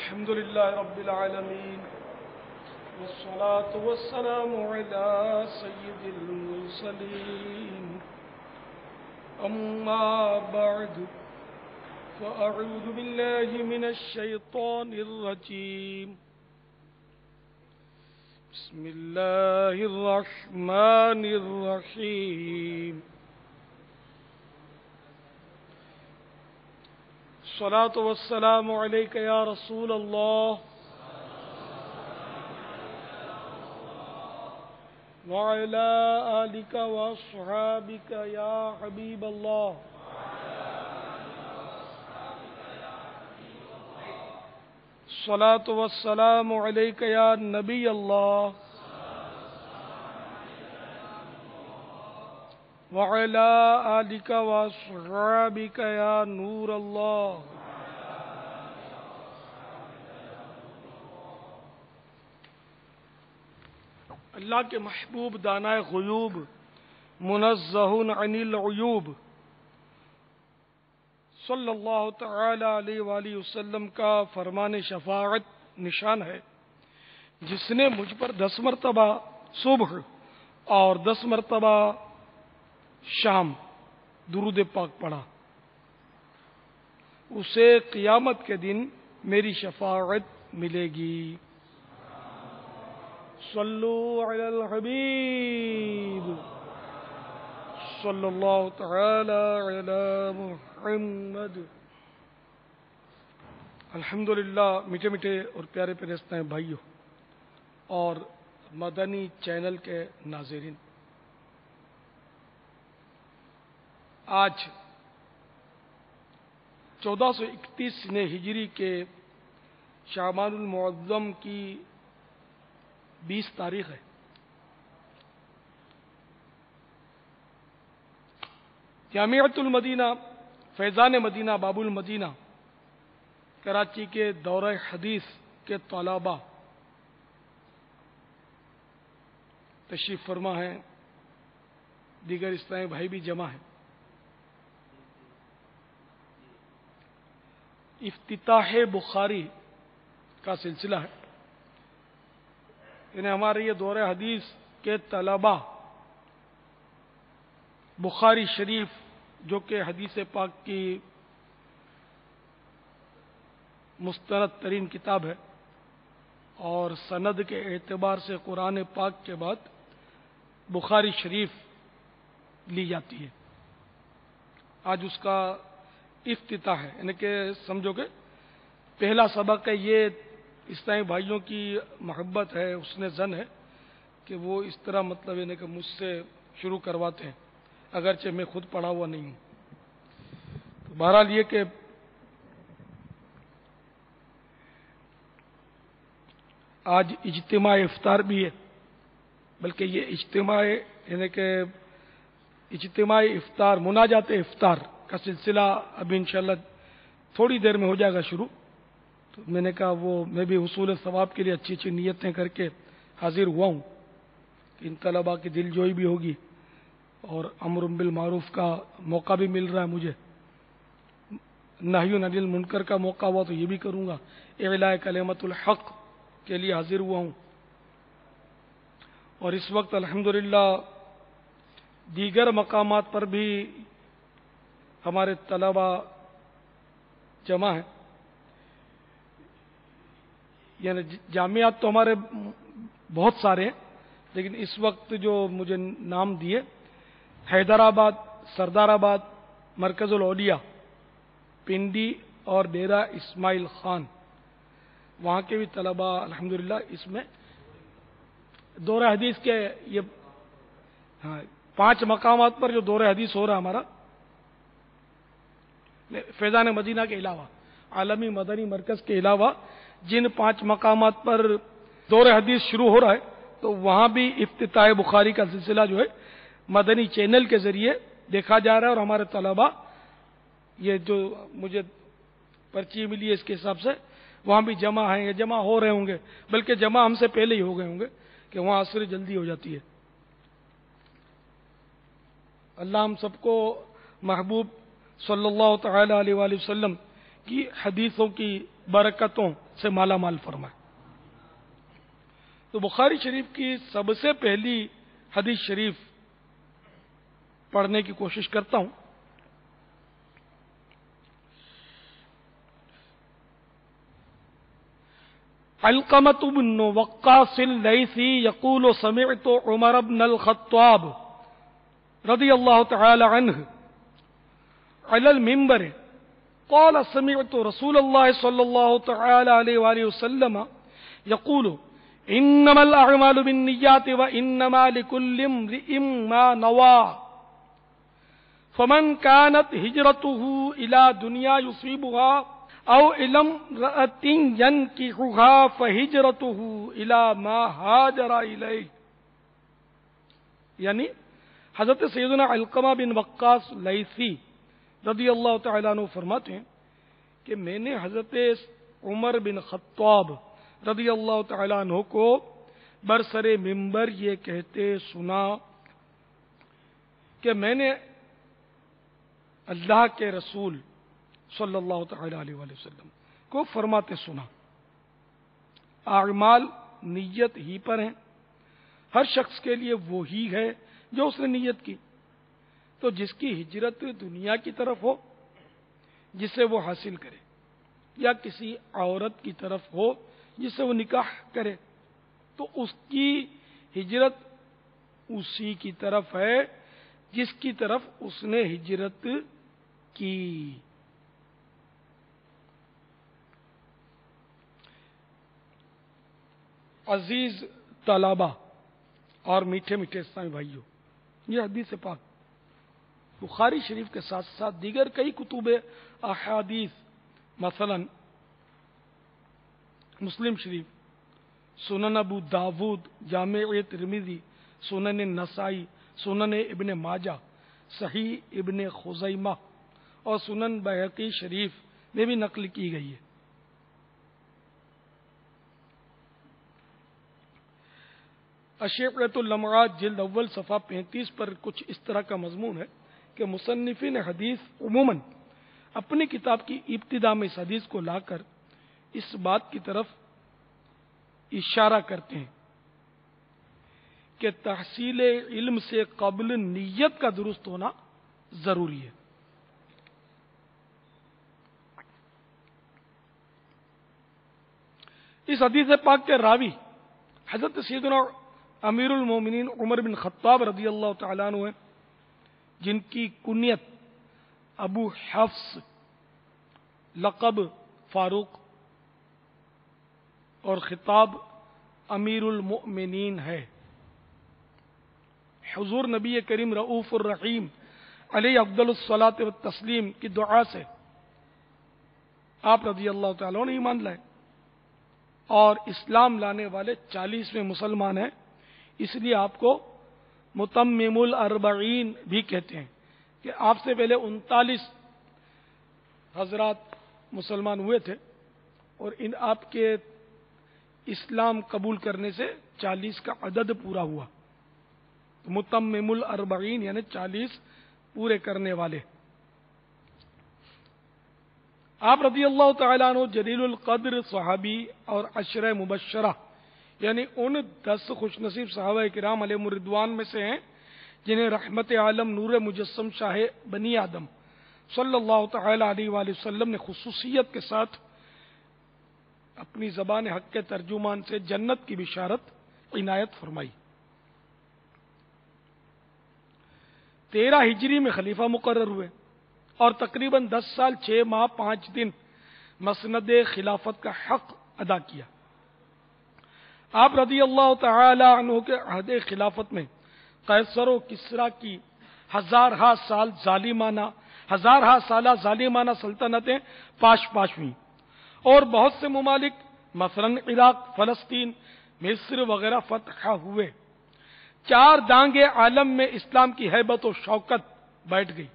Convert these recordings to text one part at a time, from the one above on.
الحمد لله رب العالمين والصلاة والسلام على سيد المرسلين أما بعد فأعوذ بالله من الشيطان الرجيم بسم الله الرحمن الرحيم الصلاة والسلام عليك يا رسول الله وعلى آلك وأصحابك يا حبيب الله الصلاة والسلام عليك يا نبي الله وعلى آلك وأصحابك يا نور الله اللہ کے محبوب دانائے غیوب منزہ عن العیوب صلی اللہ تعالی علیہ وآلہ وسلم کا فرمان شفاعت نشان ہے، جس نے مجھ پر 10 مرتبہ صبح اور 10 مرتبہ شام درود پاک پڑھا، اسے قیامت کے دن میری شفاعت ملے گی۔ صلو علی الحبیب صلی اللہ تعالی علی محمد۔ الحمدللہ، میٹھے میٹھے اور پیارے پیارے اسلام بھائیوں اور مدنی چینل کے ناظرین، آج 1431 ہجری کے شعبان المعظم کی 20 تاریخ ہے۔ جامعۃ المدینہ فیضان مدینہ باب المدینہ کراچی کے دورہ حدیث کے طلباء تشریف فرما ہیں، دیگر اسلامی بھائی بھی جمع ہیں۔ افتتاح بخاری کا سلسلہ ہے، یعنی ہمارے یہ دورہ حدیث کے طلباء بخاری شریف جو کہ حدیث پاک کی مستند ترین کتاب ہے اور سند کے اعتبار سے قرآن پاک کے بعد بخاری شریف لی جاتی ہے، آج اس کا افتتاح ہے، یعنی کہ سمجھو کہ پہلا سبق ہے۔ یہ اسلامی بھائیوں کی محبت ہے، حسن ظن ہے کہ وہ اس طرح مطلب یعنی کہ مجھ سے شروع کرواتے ہیں، اگرچہ میں خود پڑھا ہوا نہیں ہوں۔ تو بہرحال یہ کہ آج اجتماع افطار بھی ہے، بلکہ یہ اجتماع افطار مناجات افطار کا سلسلہ ابھی انشاءاللہ تھوڑی دیر میں ہو جائے گا شروع۔ تو میں نے کہا میں بھی حصول ثواب کے لیے اچھی اچھی نیتیں کر کے حاضر ہوا ہوں کہ ان طلباء کی دل جوئی بھی ہوگی اور امر بالمعروف کا موقع بھی مل رہا ہے مجھے، نہی عن المنکر کا موقع ہوا تو یہ بھی کروں گا، اعلاء کلمۃ الحق کے لیے حاضر ہوا ہوں۔ اور اس وقت الحمدللہ دیگر مقامات پر بھی ہمارے طلباء جمع ہیں، یعنی جامعات تو ہمارے بہت سارے ہیں، لیکن اس وقت جو مجھے نام دیے حیدرآباد، سردار آباد، مرکز الاولیاء، پنڈی اور ڈیرہ اسماعیل خان، وہاں کے بھی طلباء الحمدللہ اس میں دورہ حدیث کے یہ 5 مقامات پر جو دورہ حدیث ہو رہا ہمارا فیضان مدینہ کے علاوہ، عالمی مدنی مرکز کے علاوہ جن 5 مقامات پر دورہ حدیث شروع ہو رہا ہے، تو وہاں بھی افتتاح بخاری کا سلسلہ جو ہے مدنی چینل کے ذریعے دیکھا جا رہا ہے، اور ہمارے طلباء یہ جو مجھے پرچی ملی ہے اس کے حساب سے وہاں بھی جمع ہیں یا جمع ہو رہے ہوں گے، بلکہ جمع ہم سے پہلے ہی ہو گئے ہوں گے کہ وہاں عصر جلدی ہو جاتی ہے۔ اللہ ہم سب کو محبوب صلی اللہ تعالی علیہ وآلہ وسلم کی حدیثوں کی برکتوں سے مالا مال فرمائے۔ تو بخاری شریف کی سب سے پہلی حدیث شریف پڑھنے کی کوشش کرتا ہوں۔ علقمة بن وقاص الليثي يقول سمعت عمر بن الخطاب رضي الله تعالى عنه على المنبر قال سمعت رسول الله صلى الله تعالى عليه وآله وسلم يقول انما الاعمال بالنيات وانما لكل امرئ ما نوى فمن كانت هجرته الى دنيا يصيبها او الى امرأة ينكحها فهجرته الى ما هاجر اليه، یعنی حضرت سیدنا علقمہ بن وقاص لیثی رضی اللہ تعالیٰ عنہ فرماتے ہیں کہ میں نے حضرت عمر بن خطاب رضی اللہ تعالیٰ عنہ کو برسر منبر یہ کہتے سنا کہ میں نے اللہ کے رسول صلی اللہ تعالیٰ علیہ وآلہ وسلم کو فرماتے سنا، اعمال نیت ہی پر ہیں، ہر شخص کے لیے وہی ہے جو اس نے نیت کی، تو جس کی ہجرت دنیا کی طرف ہو جسے وہ حاصل کرے، یا کسی عورت کی طرف ہو جسے وہ نکاح کرے، تو اس کی ہجرت اسی کی طرف ہے جس کی طرف اس نے ہجرت کی۔ عزیز طلبہ اور میٹھے میٹھے اسلامی بھائیوں، یہ حدیث پاک بخاری شریف کے ساتھ ساتھ دیگر کئی کتب احادیث مثلا مسلم شریف، سنن ابو داود، جامع ترمذی، سنن نسائی، سنن ابن ماجہ، صحیح ابن خزیمہ اور سنن بہقی شریف میں بھی نقل کی گئی ہے۔ اشیقۃ اللمعات جلد اول صفحہ 35 پر کچھ اس طرح کا مضمون ہے کہ مصنفین حدیث عموماً اپنی کتاب کی ابتدا میں اس حدیث کو لا کر اس بات کی طرف اشارہ کرتے ہیں کہ تحصیل علم سے قبل نیت کا درست ہونا ضروری ہے۔ اس حدیث پاک کے راوی حضرت سیدنا امیر المومنین عمر بن خطاب رضی اللہ تعالیٰ عنہ ہیں، جن کی کنیت ابو حفص، لقب فاروق اور خطاب امیر المؤمنین ہے۔ حضور نبی کریم رؤوف الرحیم علیہ افضل الصلاۃ والتسلیم کی دعا سے آپ رضی اللہ تعالیٰ عنہ ایمان لائے اور اسلام لانے والے 40ویں مسلمان ہیں، اس لیے آپ کو متمم الاربعین بھی کہتے ہیں کہ آپ سے پہلے 39 حضرات مسلمان ہوئے تھے اور ان آپ کے اسلام قبول کرنے سے 40 کا عدد پورا ہوا، متمم الاربعین یعنی 40 پورے کرنے والے۔ آپ رضی اللہ تعالیٰ عنہ جلیل القدر صحابی اور عشرہ مبشرہ یعنی ان 10 خوش نصیب صحابہ کرام علیہم الرضوان میں سے ہیں جنہیں رحمت عالم نور مجسم شاہ بنی آدم صلی اللہ تعالی علیہ وآلہ وسلم نے خصوصیت کے ساتھ اپنی زبان حق کے ترجمان سے جنت کی بشارت عنایت فرمائی۔ 13 ہجری میں خلیفہ مقرر ہوئے اور تقریباً 10 سال 6 ماہ 5 دن مسند خلافت کا حق ادا کیا۔ آپ رضی اللہ تعالی عنہ کے عہد خلافت میں قیصر و کسریٰ کی ہزارہا سالہ ظالمانہ سلطنتیں پاش ہوئیں اور بہت سے ممالک مثلا عراق، فلسطین، مصر وغیرہ فتح ہوئے۔ 4 دانگے عالم میں اسلام کی ہیبت و شوکت بیٹھ گئی۔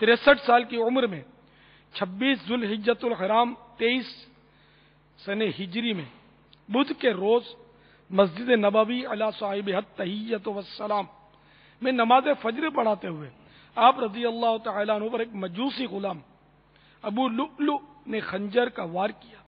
63 سال کی عمر میں 26 ذوالحجۃ الحرام 23 سنہ ہجری میں بدھ کے روز مسجد نبوی علی صاحبہ التحیۃ والسلام میں نماز فجر پڑھاتے ہوئے آپ رضی اللہ تعالیٰ عنہ پر ایک مجوسی غلام ابو لؤلؤ نے خنجر کا وار کیا۔